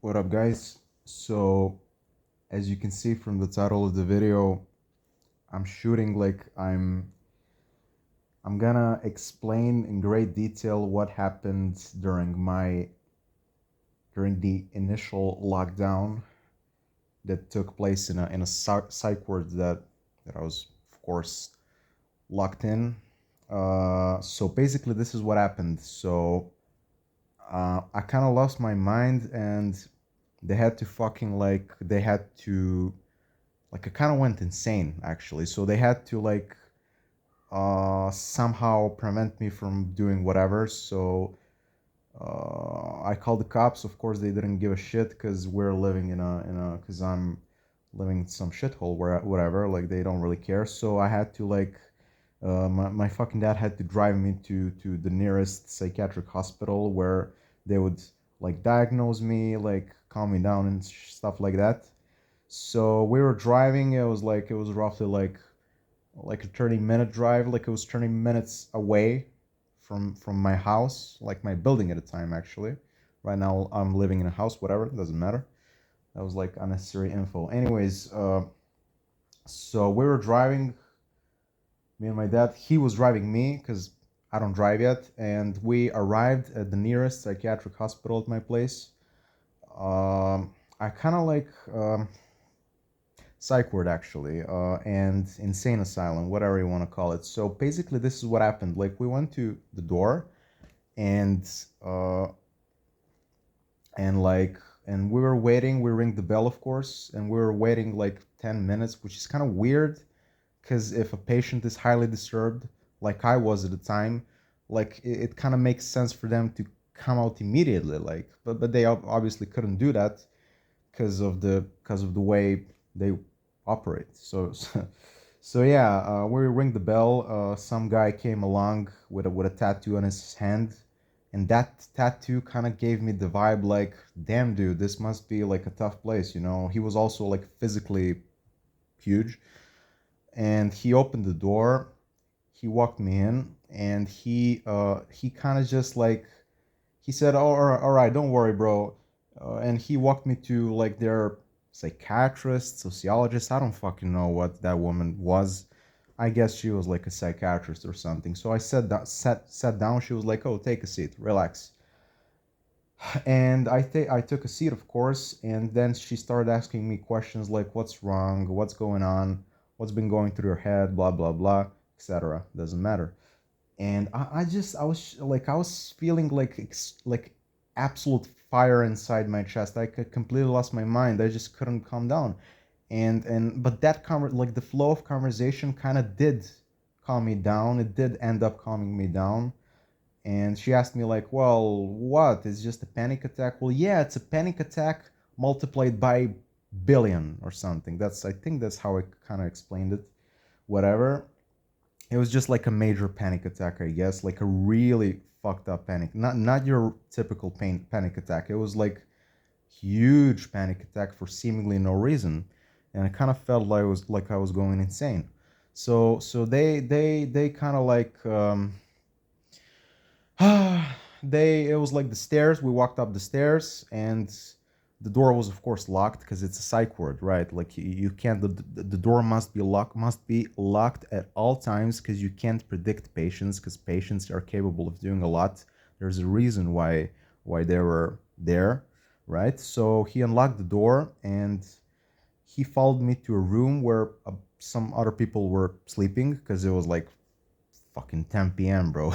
What up, guys? So, as you can see from the title of the video, I'm shooting like I'm gonna explain in great detail what happened during the initial lockdown that took place in a psych ward that I was, of course, locked in. So basically, this is what happened. I kind of lost my mind, and they had to like I kind of went insane actually. So they had to somehow prevent me from doing whatever. So I called the cops. Of course, they didn't give a shit because we're living because I'm living in some shithole where whatever. Like they don't really care. So I had to my fucking dad had to drive me to the nearest psychiatric hospital where they would like diagnose me, like calm me down and stuff like that. So we were driving. It was roughly like a 30-minute drive. Like it was 30 minutes away from my house, like my building at the time actually. Right now I'm living in a house, whatever, doesn't matter. That was like unnecessary info. Anyways, so we were driving, me and my dad. He was driving me because I don't drive yet, and we arrived at the nearest psychiatric hospital at my place. I kind of psych ward actually, and insane asylum, whatever you want to call it. So basically, this is what happened. Like we went to the door, and uh, and like and we were waiting. We rang the bell, of course, and we were waiting like 10 minutes, which is kind of weird, because if a patient is highly disturbed, like I was at the time, like it kind of makes sense for them to come out immediately. Like, but they obviously couldn't do that because of the way they operate. So yeah, we ring the bell. Some guy came along with a tattoo on his hand, and that tattoo kind of gave me the vibe like, damn, dude, this must be like a tough place. You know, he was also like physically huge, and he opened the door. He walked me in, and he kind of just like he said, "Oh, all right, don't worry, bro." And he walked me to like their psychiatrist, sociologist. I don't fucking know what that woman was. I guess she was like a psychiatrist or something. So I sat down. She was like, "Oh, take a seat, relax." And I took a seat, of course. And then she started asking me questions like, "What's wrong? What's going on? What's been going through your head? Blah blah blah, etc." Doesn't matter. And I was feeling like absolute fire inside my chest. I completely lost my mind. I just couldn't calm down. And but like the flow of conversation kind of did calm me down. It did end up calming me down. And she asked me like, "Well, what? It's just a panic attack?" "Well, yeah, it's a panic attack multiplied by billion or something." I think that's how I kind of explained it. Whatever. It was just like a major panic attack, I guess, like a really fucked up panic. Not your typical panic attack. It was like huge panic attack for seemingly no reason, and I kind of felt like I was going insane. So they kind of they it was like the stairs. We walked up the stairs, and the door was of course locked because it's a psych ward, right? Like you can't the door must be locked at all times because you can't predict patients, because patients are capable of doing a lot. There's a reason why they were there, right? So he unlocked the door, and he followed me to a room where some other people were sleeping because it was like fucking 10 p.m., bro.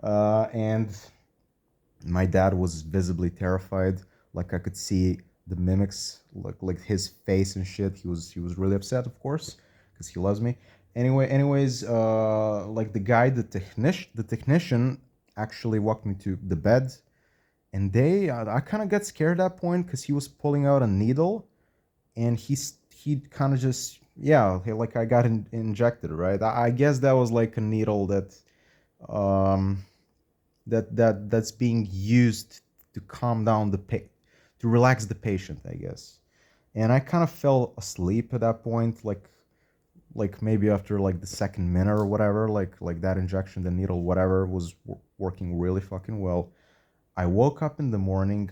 And my dad was visibly terrified. Like I could see the mimics, like his face and shit. He was really upset, of course, because he loves me. Anyways, like the technician actually walked me to the bed, and I kind of got scared at that point because he was pulling out a needle, and he kind of just, yeah, like I got injected, right? I guess that was like a needle um that's being used to calm down to relax the patient, I guess. And I kind of fell asleep at that point, like maybe after like the second minute or whatever, like that injection, the needle, whatever, was working really fucking well. I woke up in the morning,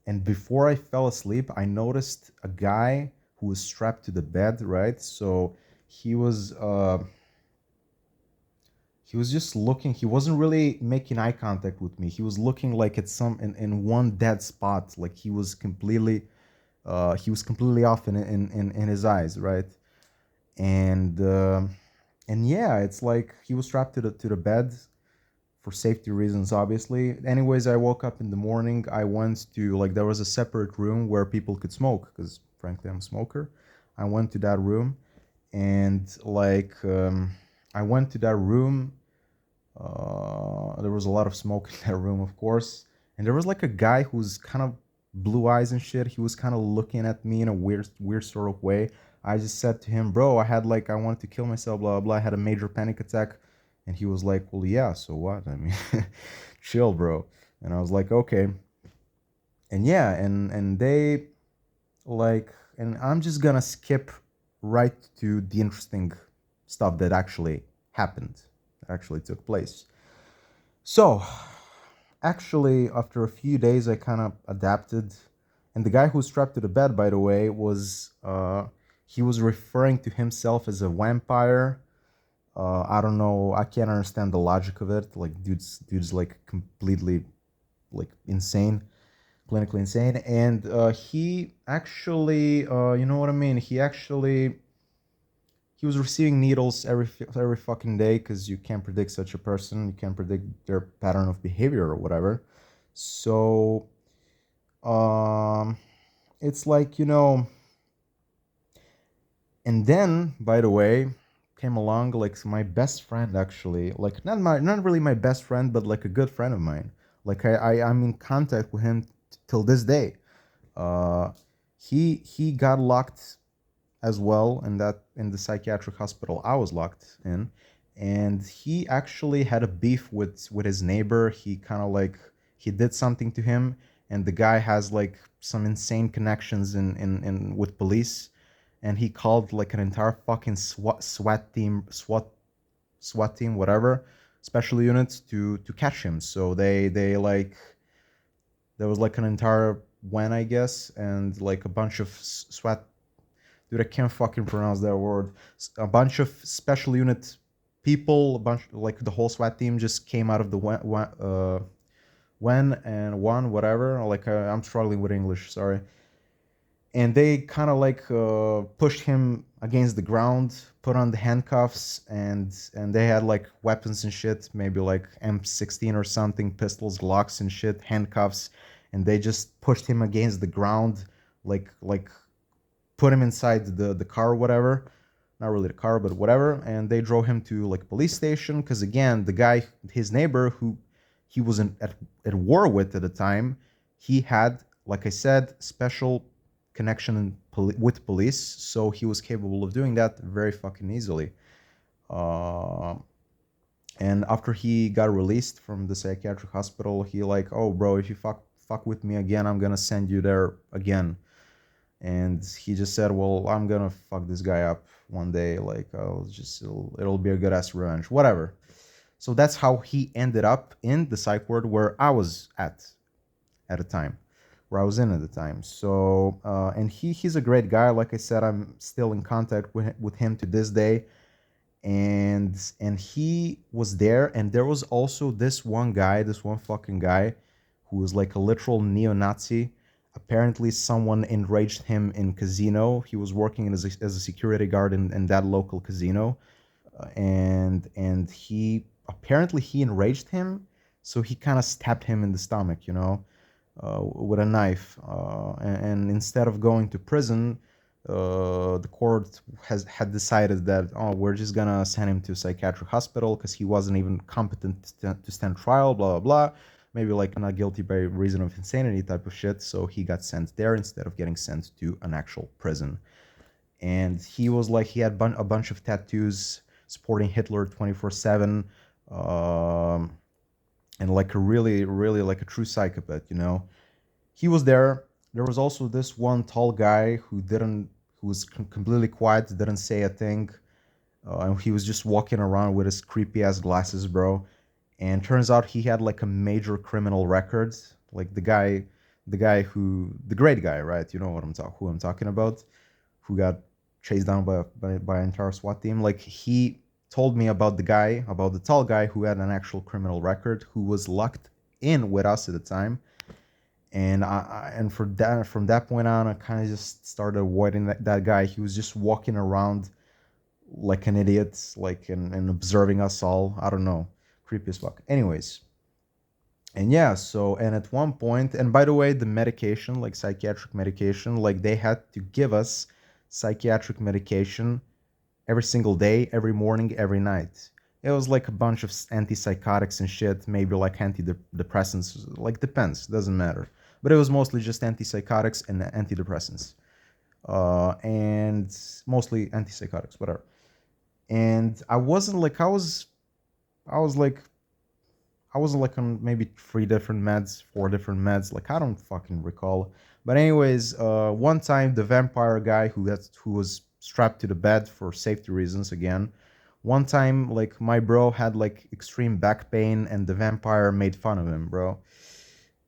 and before I fell asleep, I noticed a guy who was strapped to the bed, right? So he was uh, he was just looking. He wasn't really making eye contact with me. He was looking like at some in one dead spot, like he was completely off in his eyes, right? And and yeah, it's like he was strapped to the bed for safety reasons, obviously. Anyways, I woke up in the morning. I went to, like, there was a separate room where people could smoke because frankly I'm a smoker. I went to that room, and like I went to that room. There was a lot of smoke in that room, of course, and there was like a guy who's kind of blue eyes and shit. He was kind of looking at me in a weird sort of way. I just said to him, "Bro, I wanted to kill myself, blah blah blah. I had a major panic attack." And he was like, "Well, yeah, so what? I mean, chill, bro." And I was like, "Okay." And yeah, and they like, and I'm just gonna skip right to the interesting stuff that actually happened, that actually took place. So, actually, after a few days, I kind of adapted. And the guy who was strapped to the bed, by the way, was he was referring to himself as a vampire. I don't know. I can't understand the logic of it. Like, dude's like completely like insane, clinically insane. And he actually, you know what I mean? He was receiving needles every fucking day because you can't predict such a person. You can't predict their pattern of behavior or whatever. So, um, it's like, you know. And then, by the way, came along like my best friend, actually, like not really my best friend, but like a good friend of mine. Like I'm in contact with him till this day. Uh, he got locked as well in the psychiatric hospital I was locked in, and he actually had a beef with his neighbor. He kind of like he did something to him, and the guy has like some insane connections in with police, and he called like an entire fucking SWAT team, whatever, special units to catch him. So they like there was like an entire when, I guess, and like a bunch of SWAT, dude, I can't fucking pronounce that word. A bunch of special unit people, a bunch like the whole SWAT team just came out of the when and one whatever. Like I'm struggling with English, sorry. And they kind of like pushed him against the ground, put on the handcuffs, and they had like weapons and shit, maybe like M16 or something, pistols, Glocks and shit, handcuffs, and they just pushed him against the ground, like put him inside the car or whatever, not really the car but whatever, and they drove him to like police station because again the guy, his neighbor, who he was at war with at the time, he had, like I said, special connection with police, so he was capable of doing that very fucking easily. uh, and after he got released from the psychiatric hospital, he like, "Oh bro, if you fuck with me again, I'm gonna send you there again." And he just said, "Well, I'm gonna fuck this guy up one day, like it'll be a good ass revenge, whatever." So that's how he ended up in the psych ward where I was at the time, where I was in at the time. So and he's a great guy. Like I said, I'm still in contact with him to this day. And he was there, and there was also this one guy, this one fucking guy, who was like a literal neo-Nazi. Apparently someone enraged him in casino. He was working as a security guard in that local casino. And he apparently he enraged him, so he kind of stabbed him in the stomach, with a knife. And instead of going to prison, the court had decided that, oh, we're just gonna send him to a psychiatric hospital because he wasn't even competent to stand trial, blah blah blah. Maybe like not guilty by reason of insanity type of shit. So he got sent there instead of getting sent to an actual prison. And he was like, he had a bunch of tattoos supporting Hitler 24/7, um, and like a really like a true psychopath. He was there. There was also this one tall guy who was completely quiet, didn't say a thing. And he was just walking around with his creepy ass glasses, bro. And turns out he had like a major criminal record. Like the great guy, right? You know what who I'm talking about, who got chased down by an entire SWAT team. Like he told me about the tall guy who had an actual criminal record, who was locked in with us at the time. And and for that from that point on, I kind of just started avoiding that guy. He was just walking around like an idiot, like and observing us all. I don't know, creepy as fuck. Anyways, and yeah, so and at one point, and by the way, the medication, like psychiatric medication, like they had to give us psychiatric medication every single day, every morning, every night. It was like a bunch of antipsychotics and shit, maybe like antidepressants, like depends, doesn't matter. But it was mostly just antipsychotics and antidepressants, and mostly antipsychotics, whatever. And I wasn't like I was like I wasn't like on maybe three different meds, four different meds. Like I don't fucking recall. But anyways, one time the vampire guy who was strapped to the bed for safety reasons again. One time, like my bro had like extreme back pain, and the vampire made fun of him, bro.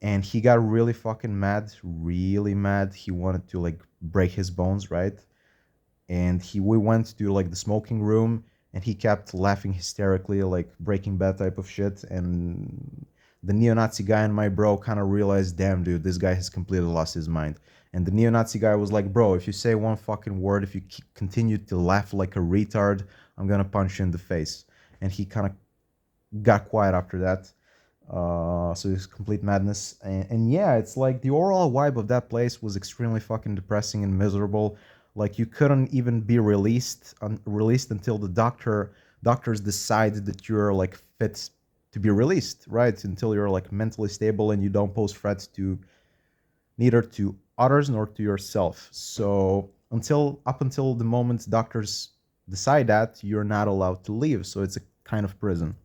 And he got really fucking mad, really mad. He wanted to like break his bones, right? And he we went to like the smoking room, and he kept laughing hysterically like Breaking Bad type of shit. And the neo-Nazi guy and my bro kind of realized, damn dude, this guy has completely lost his mind. And the neo-Nazi guy was like, bro, if you say one fucking word, if you continue to laugh like a retard, I'm gonna punch you in the face. And he kind of got quiet after that. So it's complete madness. And yeah, it's like the overall vibe of that place was extremely fucking depressing and miserable. Like you couldn't even be released until the doctors decide that you're like fit to be released, right? Until you're like mentally stable and you don't pose threats to neither to others nor to yourself. So until the moment doctors decide that, you're not allowed to leave. So it's a kind of prison.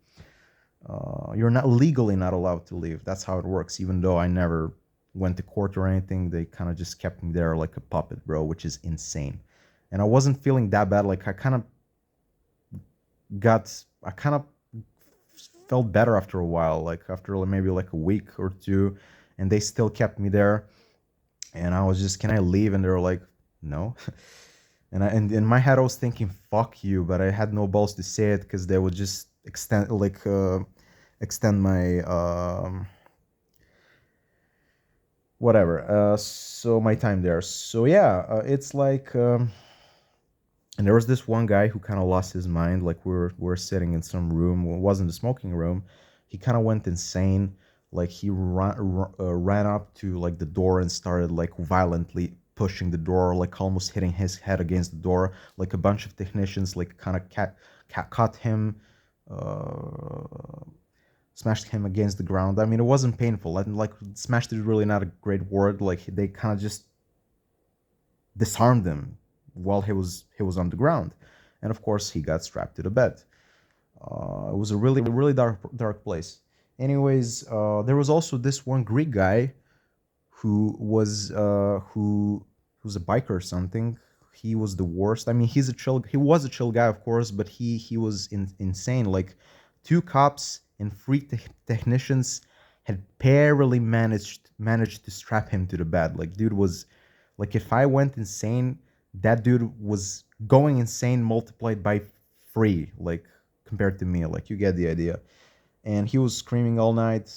You're not legally not allowed to leave. That's how it works. Even though I never went to court or anything, they kind of just kept me there like a puppet, bro, which is insane. And I wasn't feeling that bad. Like I kind of felt better after a while, like after maybe like a week or two, and they still kept me there. And I was just, can I leave? And they were like, no. And in my head I was thinking, fuck you, but I had no balls to say it because they would just extend my whatever. So my time there. So yeah, it's like, and there was this one guy who kind of lost his mind. Like we were sitting in some room. It wasn't a smoking room. He kind of went insane. Like he ran up to like the door and started like violently pushing the door, like almost hitting his head against the door. Like a bunch of technicians like kind of caught him. Uh, Smashed him against the ground. I mean, it wasn't painful. And like smashed is really not a great word. Like they kind of just disarmed him while he was on the ground, and of course he got strapped to the bed. It was a really dark place. Anyways, there was also this one Greek guy who's a biker or something. He was the worst. I mean, he was a chill guy, of course, but he was insane. Like two cops and three technicians had barely managed to strap him to the bed. Like dude was like, if I went insane, that dude was going insane multiplied by three, like compared to me. Like you get the idea. And he was screaming all night,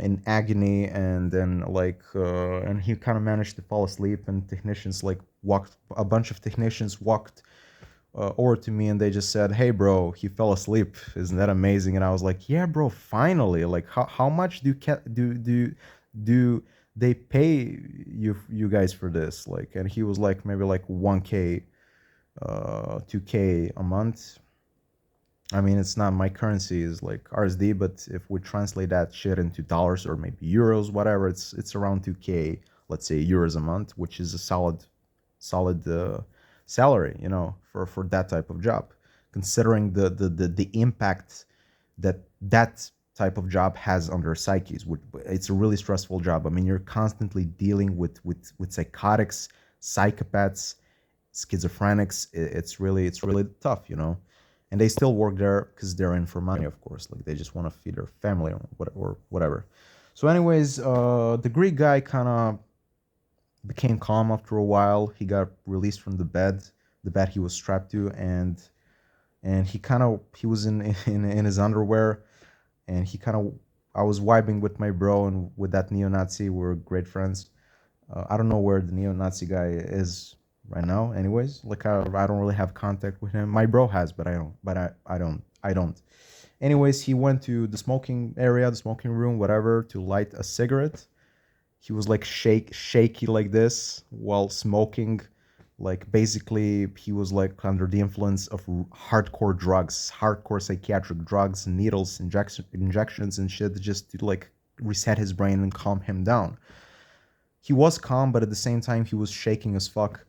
in agony, and then and he kind of managed to fall asleep. And a bunch of technicians walked over to me, and they just said, "Hey, bro, he fell asleep. Isn't that amazing?" And I was like, "Yeah, bro, finally! Like, how much do they pay you guys for this?" Like, and he was like, maybe like 1K, 2K a month. I mean, it's not, my currency is like RSD, but if we translate that shit into dollars or maybe euros, whatever, it's around 2K, let's say euros a month, which is a solid salary, for that type of job, considering the impact that type of job has on their psyches. It's a really stressful job. I mean, you're constantly dealing with psychotics, psychopaths, schizophrenics. It's really tough. And they still work there because they're in for money, of course. Like they just want to feed their family or whatever. So, anyways, the Greek guy kind of became calm after a while. He got released from the bed he was strapped to, and he was in his underwear, and he kind of I was vibing with my bro and with that neo-Nazi. We're great friends. I don't know where the neo-Nazi guy is right now. Anyways, like I don't really have contact with him. My bro has, but I don't. But I don't. Anyways, he went to the smoking area, the smoking room, whatever, to light a cigarette. He was like shaky like this while smoking. Like basically, he was like under the influence of hardcore drugs, hardcore psychiatric drugs, needles, injections, and shit, just to like reset his brain and calm him down. He was calm, but at the same time, he was shaking as fuck.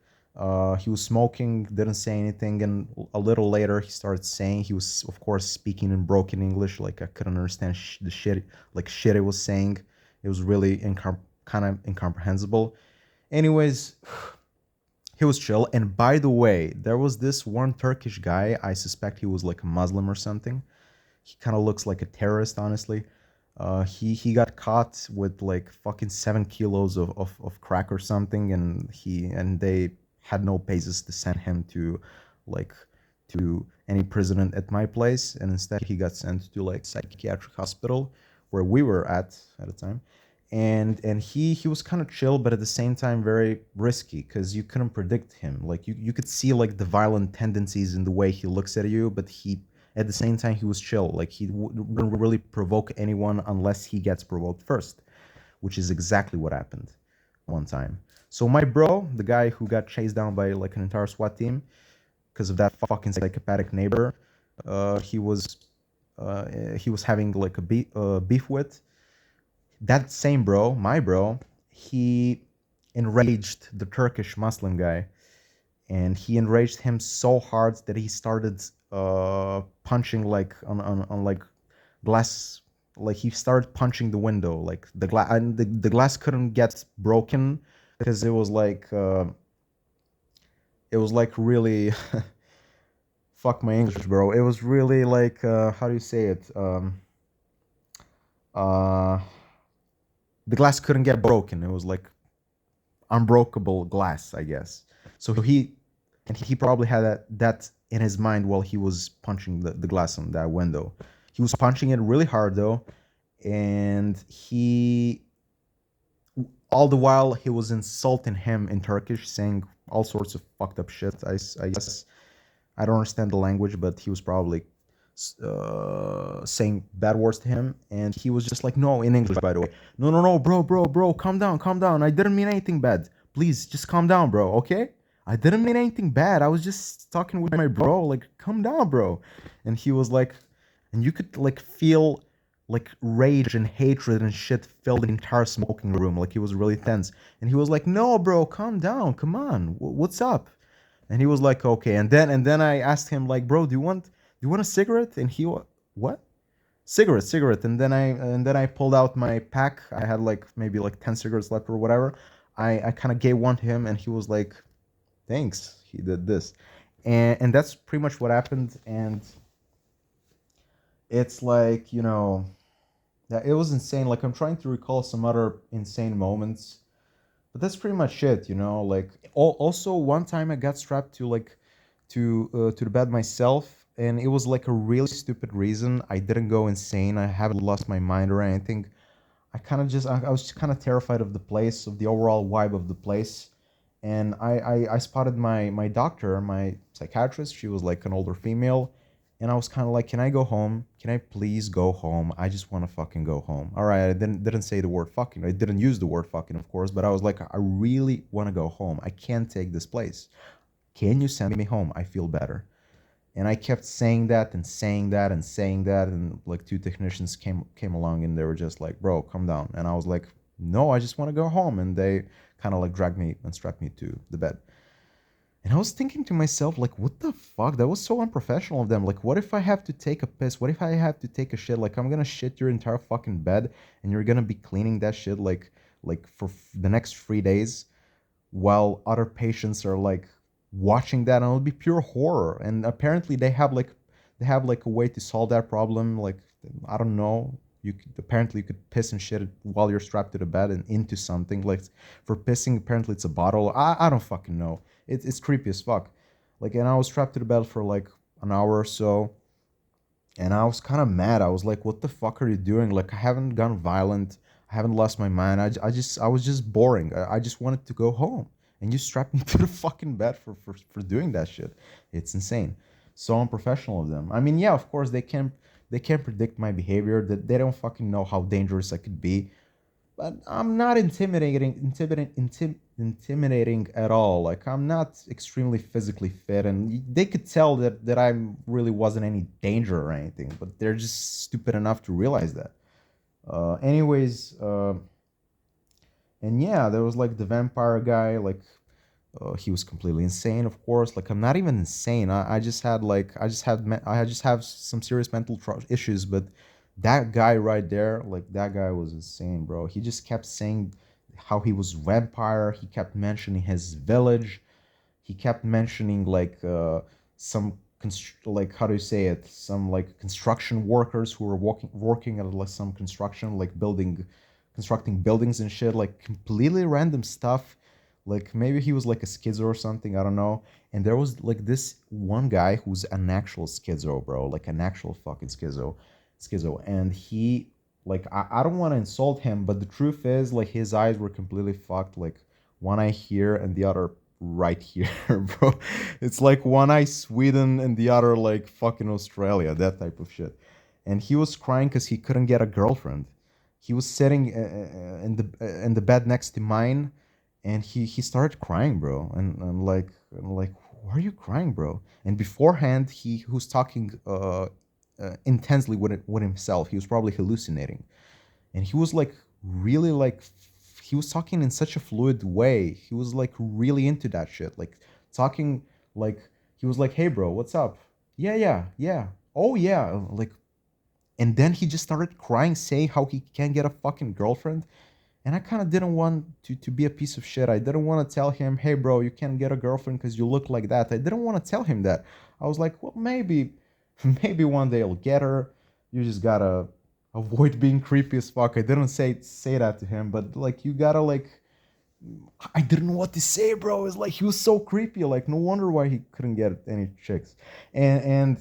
He was smoking, didn't say anything, and a little later, he started saying. He was, of course, speaking in broken English, like I couldn't understand the shit, like shit he was saying. It was really kind of incomprehensible. Anyways, he was chill. And by the way, there was this one Turkish guy. I suspect he was like a Muslim or something. He kind of looks like a terrorist, honestly. He got caught with like fucking 7 kilos of crack or something, and they had no basis to send him to like to any prison at my place, and instead he got sent to like psychiatric hospital where we were at the time. And he was kind of chill, but at the same time very risky because you couldn't predict him. Like you could see like the violent tendencies in the way he looks at you, but he at the same time he was chill. Like he wouldn't really provoke anyone unless he gets provoked first, which is exactly what happened one time. So my bro, the guy who got chased down by like an entire SWAT team because of that fucking psychopathic neighbor, he was he was having like a beef with that same bro, my bro. He enraged the Turkish Muslim guy, and he enraged him so hard that he started punching like on like glass. Like he started punching the window, like the glass, and the glass couldn't get broken because it was like really fuck my English, bro. It was really like how do you say it? Uh, the glass couldn't get broken. It was like unbreakable glass, I guess. So he probably had that in his mind while he was punching the glass on that window. He was punching it really hard though, and he all the while he was insulting him in Turkish, saying all sorts of fucked up shit. I guess I don't understand the language, but he was probably saying bad words to him, and he was just like, no, in English, by the way, no, no, no, bro, calm down. I didn't mean anything bad. Please, just calm down, bro. Okay? I didn't mean anything bad. I was just talking with my bro. Like, calm down, bro. And he was like, and you could like feel like rage and hatred and shit fill the entire smoking room. Like he was really tense, and he was like, no, bro, calm down. Come on, what's up? And he was like, okay. And then I asked him like, bro, do you want a cigarette? And he what? Cigarette. And then I pulled out my pack. I had like maybe like 10 cigarettes left or whatever. I kind of gave one to him, and he was like, thanks. He did this, and that's pretty much what happened. And it's like, that it was insane. Like I'm trying to recall some other insane moments, but that's pretty much it. Like also one time I got strapped to like to the bed myself, and it was like a really stupid reason. I didn't go insane. I haven't lost my mind or anything. I was kind of terrified of the place, of the overall vibe of the place. And I spotted my doctor, my psychiatrist. She was like an older female, and I was kind of like, can I go home? Can I please go home? I just want to fucking go home. All right, I didn't say the word fucking. I didn't use the word fucking, of course, but I was like, I really want to go home. I can't take this place. Can you send me home? I feel better. And I kept saying that and saying that and saying that, and like two technicians came along, and they were just like, bro, calm down. And I was like, no, I just want to go home. And they kind of like dragged me and strapped me to the bed. And I was thinking to myself, like, what the fuck? That was so unprofessional of them. Like, what if I have to take a piss? What if I have to take a shit? Like, I'm gonna shit your entire fucking bed, and you're gonna be cleaning that shit like for the next 3 days, while other patients are like watching that, and it'll be pure horror. And apparently they have like a way to solve that problem. Like, I don't know. apparently you could piss and shit while you're strapped to the bed and into something. Like for pissing, apparently it's a bottle. I don't fucking know. It's creepy as fuck. Like, and I was strapped to the bed for like an hour or so, and I was kind of mad. I was like, "What the fuck are you doing? Like, I haven't gone violent. I haven't lost my mind. I was just boring. I just wanted to go home, and you strapped me to the fucking bed for doing that shit. It's insane. So unprofessional of them. I mean, yeah, of course they can't predict my behavior. That they don't fucking know how dangerous I could be, but I'm not intimidating at all. Like I'm not extremely physically fit, and they could tell that I really wasn't any danger or anything, but they're just stupid enough to realize that. Anyways, and yeah, there was like the vampire guy. Like he was completely insane, of course. Like I'm not even insane. I just had like I just have some serious mental issues. But that guy right there, like that guy was insane, bro. He just kept saying how he was vampire. He kept mentioning his village. He kept mentioning like some like how do you say it? Some like construction workers who were working at like some construction like constructing buildings and shit. Like completely random stuff. Like maybe he was like a schizo or something, I don't know. And there was like this one guy who's an actual schizo, bro, like an actual fucking schizo. And he, like, I don't want to insult him, but the truth is, like, his eyes were completely fucked, like one eye here and the other right here, bro. It's like one eye Sweden and the other like fucking Australia, that type of shit. And he was crying because he couldn't get a girlfriend. He was sitting in the bed next to mine, and he started crying, bro. And I'm like, why are you crying, bro? And beforehand, he was talking intensely with himself. He was probably hallucinating, and he was like really like he was talking in such a fluid way. He was like really into that shit, like talking like he was like, "Hey, bro, what's up? Yeah, yeah, yeah. Oh, yeah." Like, and then he just started crying, saying how he can't get a fucking girlfriend. And I kind of didn't want to be a piece of shit. I didn't want to tell him, "Hey, bro, you can't get a girlfriend because you look like that." I didn't want to tell him that. I was like, well, maybe, maybe one day you'll get her. You just gotta avoid being creepy as fuck. I didn't say that to him, but like you gotta like, I didn't know what to say, bro. It's like he was so creepy. Like no wonder why he couldn't get any chicks. And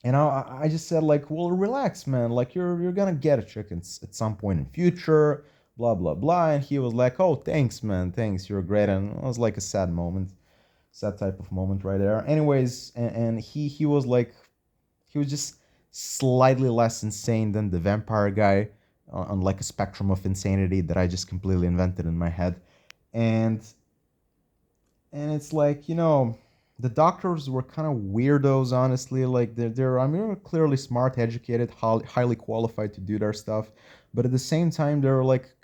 I just said like, well, relax, man. Like you're gonna get a chicken at some point in future, blah blah blah. And he was like, oh, thanks, man, thanks, you're great. And it was like a sad moment, sad type of moment right there. Anyways, and he was like, he was just slightly less insane than the vampire guy on like a spectrum of insanity that I just completely invented in my head. And it's like, the doctors were kind of weirdos, honestly. Like they're I mean, they're clearly smart, educated, highly qualified to do their stuff, but at the same time they're like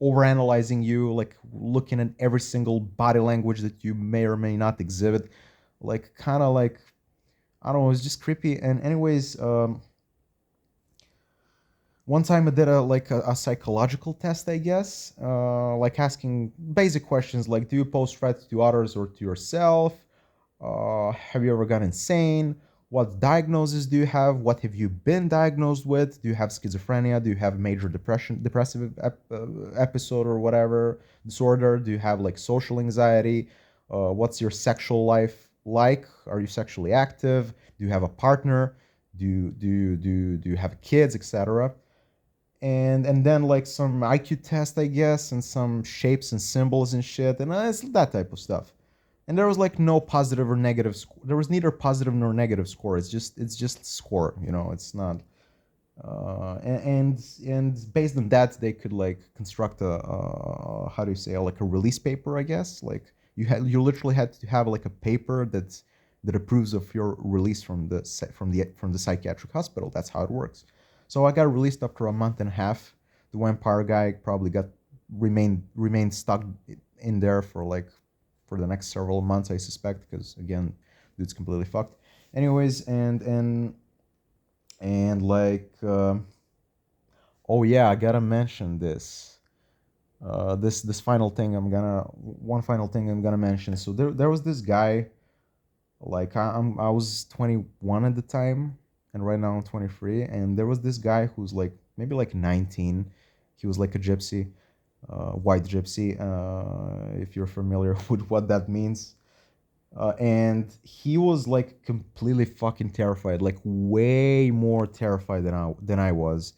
overanalyzing you, like looking at every single body language that you may or may not exhibit, like kind of like, I don't know, it's just creepy. And anyways, one time I did a psychological test, I guess, like asking basic questions like, do you pose threats to others or to yourself? Have you ever gone insane? What diagnoses do you have? What have you been diagnosed with? Do you have schizophrenia? Do you have major depressive episode or whatever disorder? Do you have like social anxiety? What's your sexual life like? Are you sexually active? Do you have a partner? Do you have kids, etc.? And then like some IQ test, I guess, and some shapes and symbols and shit, and it's that type of stuff. And there was like no positive or negative there was neither positive nor negative score. It's just score, it's not and based on that they could like construct a how do you say, like a release paper, I guess. Like you literally had to have like a paper that approves of your release from the psychiatric hospital. That's how it works. So I got released after a month and a half. The vampire guy probably remained stuck in there for the next several months, I suspect, because again, dude's completely fucked. Anyways, and like, oh yeah, I gotta mention this. This final thing one final thing I'm gonna mention. So there was this guy, like I was 21 at the time, and right now I'm 23. And there was this guy who's like maybe like 19. He was like a gypsy, white gypsy, if you're familiar with what that means. And he was like completely fucking terrified, like way more terrified than I was.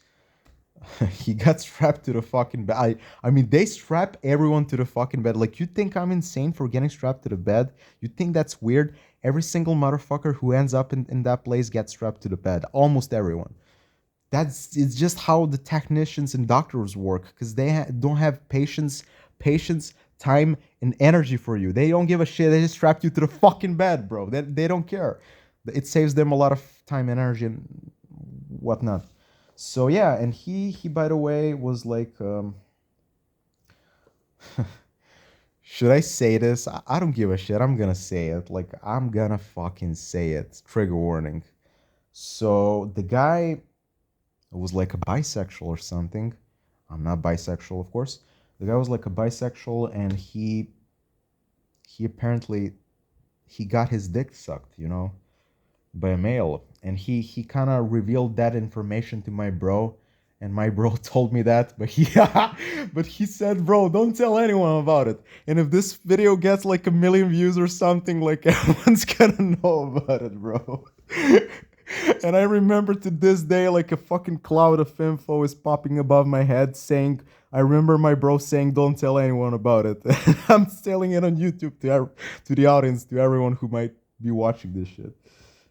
He got strapped to the fucking bed. I mean, they strap everyone to the fucking bed. Like, you think I'm insane for getting strapped to the bed? You think that's weird? Every single motherfucker who ends up in that place gets strapped to the bed. Almost everyone. It's just how the technicians and doctors work, because they don't have patience, time, and energy for you. They don't give a shit. They just strap you to the fucking bed, bro. They don't care. It saves them a lot of time, energy, and whatnot. So yeah, and he by the way was like, should I say this? I don't give a shit. I'm gonna say it. Like, I'm gonna fucking say it. Trigger warning. So the guy was like a bisexual or something. I'm not bisexual, of course. The guy was like a bisexual, and he apparently he got his dick sucked, by a male, and he kind of revealed that information to my bro, and my bro told me that, but he but he said, bro, don't tell anyone about it, and if this video gets like 1 million views or something, like, everyone's gonna know about it, bro. And I remember to this day, like, a fucking cloud of info is popping above my head saying, I remember my bro saying, don't tell anyone about it. I'm telling it on YouTube to the audience, to everyone who might be watching this shit.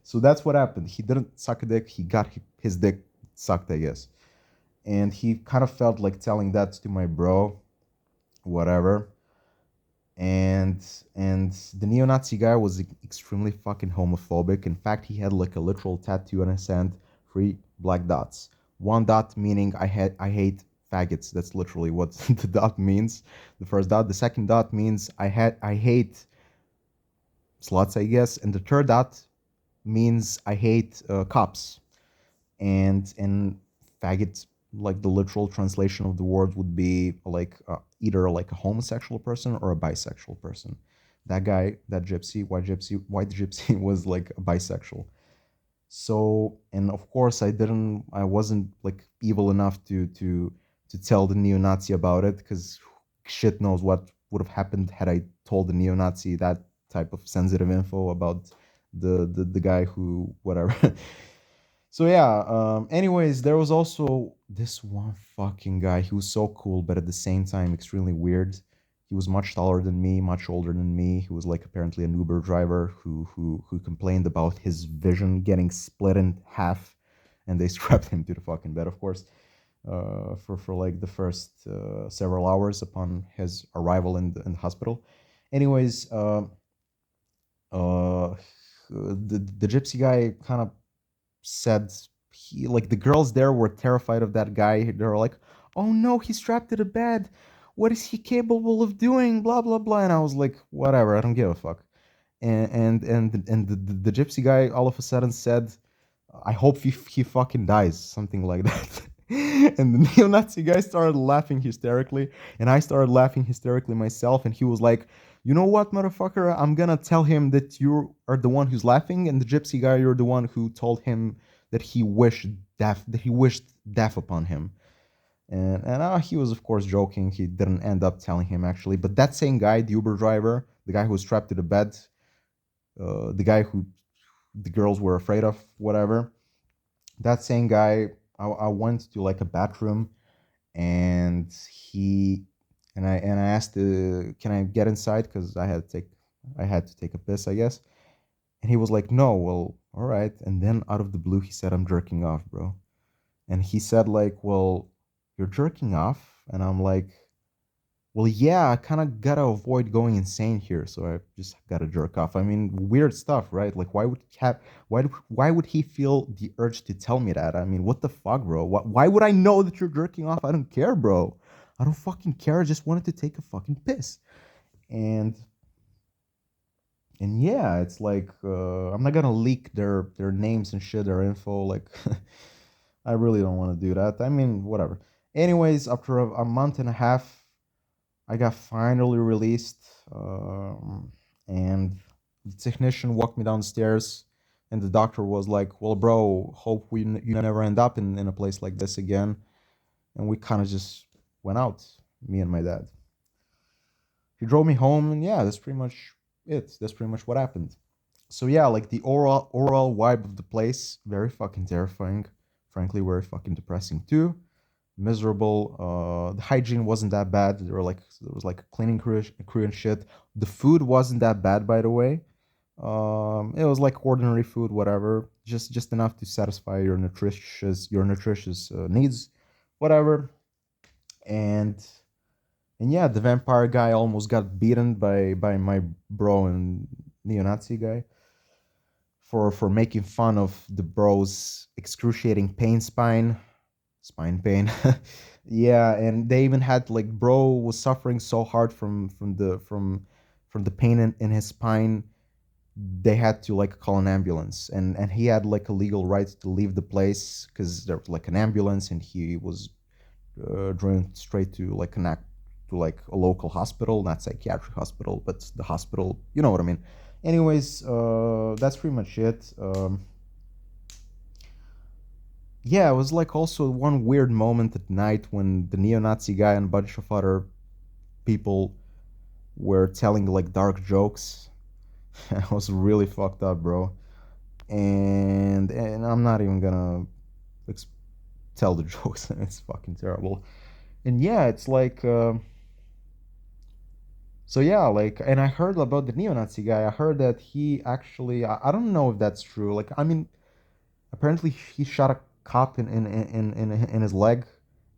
So that's what happened. He didn't suck a dick. He got his dick sucked, I guess. And he kind of felt like telling that to my bro, whatever. And the neo-Nazi guy was extremely fucking homophobic. In fact, he had like a literal tattoo on his hand, 3 black dots. One dot meaning I hate faggots. That's literally what the dot means. The first dot. The second dot means I hate sluts, I guess. And the third dot means I hate cops. And faggot, like the literal translation of the word would be like, either like a homosexual person or a bisexual person. That guy, that white gypsy was like a bisexual. So, and of course I wasn't like evil enough to tell the neo-Nazi about it, because shit knows what would have happened had I told the neo-Nazi that type of sensitive info about the guy who, whatever. So yeah, anyways, there was also this one fucking guy. He was so cool, but at the same time extremely weird. He was much taller than me, much older than me. He was like apparently an Uber driver who complained about his vision getting split in half, and they strapped him to the fucking bed, of course, for like the first several hours upon his arrival in the hospital. Anyways, the gypsy guy kind of said, he like, the girls there were terrified of that guy. They were like, "Oh no, he's strapped to the bed. What is he capable of doing? Blah blah blah." And I was like, "Whatever, I don't give a fuck." And the gypsy guy all of a sudden said, "I hope he fucking dies," something like that. And the neo-Nazi guy started laughing hysterically, and I started laughing hysterically myself. And he was like, "You know what, motherfucker? I'm gonna tell him that you are the one who's laughing, and the gypsy guy, you're the one who told him that he wished death upon him." And he was of course joking. He didn't end up telling him actually. But that same guy, the Uber driver, the guy who was strapped to the bed, the guy who the girls were afraid of, whatever. That same guy, I went to like a bathroom, and I asked, can I get inside, because I had to take a piss, I guess. And he was like, no. Well, all right. And then out of the blue, he said, I'm jerking off, bro. And he said like, well, you're jerking off? And I'm like, well, yeah, I kind of gotta avoid going insane here, so I just gotta jerk off. I mean, weird stuff, right? Like, why would he feel the urge to tell me that? I mean, what the fuck, bro? Why would I know that you're jerking off? I don't care, bro. I don't fucking care. I just wanted to take a fucking piss. And and yeah, it's like, I'm not gonna leak their names and shit, their info. Like, I really don't want to do that. I mean, whatever. Anyways, after a month and a half, I got finally released, and the technician walked me downstairs, And the doctor was like, well, bro, hope you never end up in a place like this again. And we kind of just went out, me and my dad. He drove me home, and yeah, that's pretty much it. That's pretty much what happened. So yeah, like the overall vibe of the place, very fucking terrifying. Frankly, very fucking depressing too. Miserable. The hygiene wasn't that bad. There was like a cleaning crew and shit. The food wasn't that bad, by the way. It was like ordinary food, whatever, just enough to satisfy your nutritious needs, whatever. And and yeah, the vampire guy almost got beaten by my bro and neo-Nazi guy for making fun of the bro's excruciating spine pain. Yeah, and they even had like bro was suffering so hard from the pain in his spine. They had to like call an ambulance, and he had like a legal right to leave the place because there was like an ambulance, and he was driven straight to like to like a local hospital, not psychiatric hospital, but the hospital, you know what I mean. Anyways, that's pretty much it. Yeah, it was like also one weird moment at night when the neo-Nazi guy and a bunch of other people were telling like dark jokes. I was really fucked up, bro. And I'm not even gonna ex- tell the jokes. It's fucking terrible. And yeah, it's like so yeah, like, and I heard about the neo-Nazi guy. I heard that he actually, I don't know if that's true. Like, I mean, apparently he shot a cop in his leg,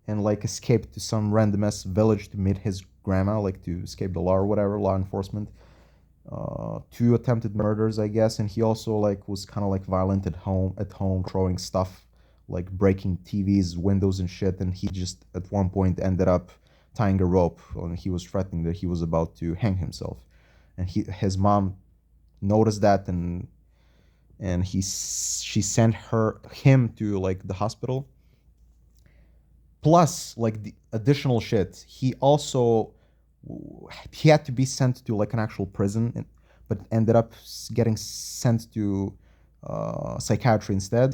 and like escaped to some random ass village to meet his grandma, like to escape the law or whatever, law enforcement. Two attempted murders, I guess, and he also like was kind of like violent at home, throwing stuff, like breaking TVs, windows, and shit. And he just at one point ended up tying a rope, and he was threatening that he was about to hang himself. And his mom noticed that, and she sent him to like the hospital. Plus, like the additional shit, he had to be sent to like an actual prison, but ended up getting sent to psychiatry instead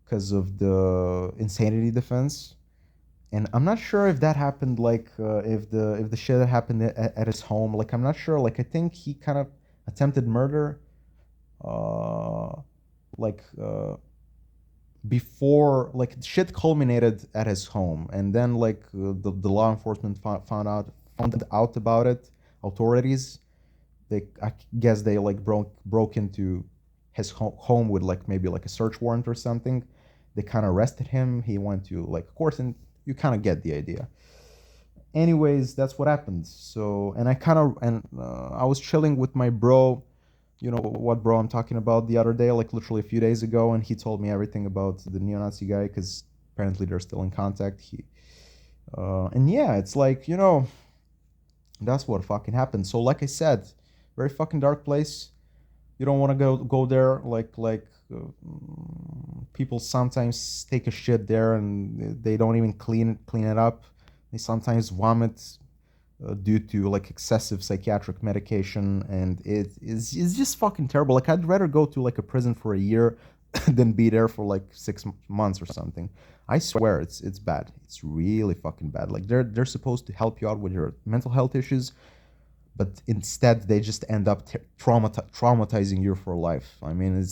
because of the insanity defense. And I'm not sure if that happened like if the shit that happened at his home. Like I'm not sure. Like I think he kind of attempted murder, uh, like before like shit culminated at his home, and then like the law enforcement found out about it. Authorities, they, I guess they like broke into his home with like maybe like a search warrant or something. They kind of arrested him. He went to like court, and you kind of get the idea. Anyways, that's what happened. So, and I was chilling with my bro. You know what bro I'm talking about, the other day, like literally a few days ago, and he told me everything about the neo-Nazi guy because apparently they're still in contact. And yeah, it's like, that's what fucking happened. So like I said, very fucking dark place. You don't want to go there. People sometimes take a shit there and they don't even clean it up. They sometimes vomit due to like excessive psychiatric medication, and it's just fucking terrible. Like I'd rather go to like a prison for a year than be there for like 6 months or something. I swear it's bad. It's really fucking bad. Like they're supposed to help you out with your mental health issues, but instead they just end up traumatizing you for life. I mean,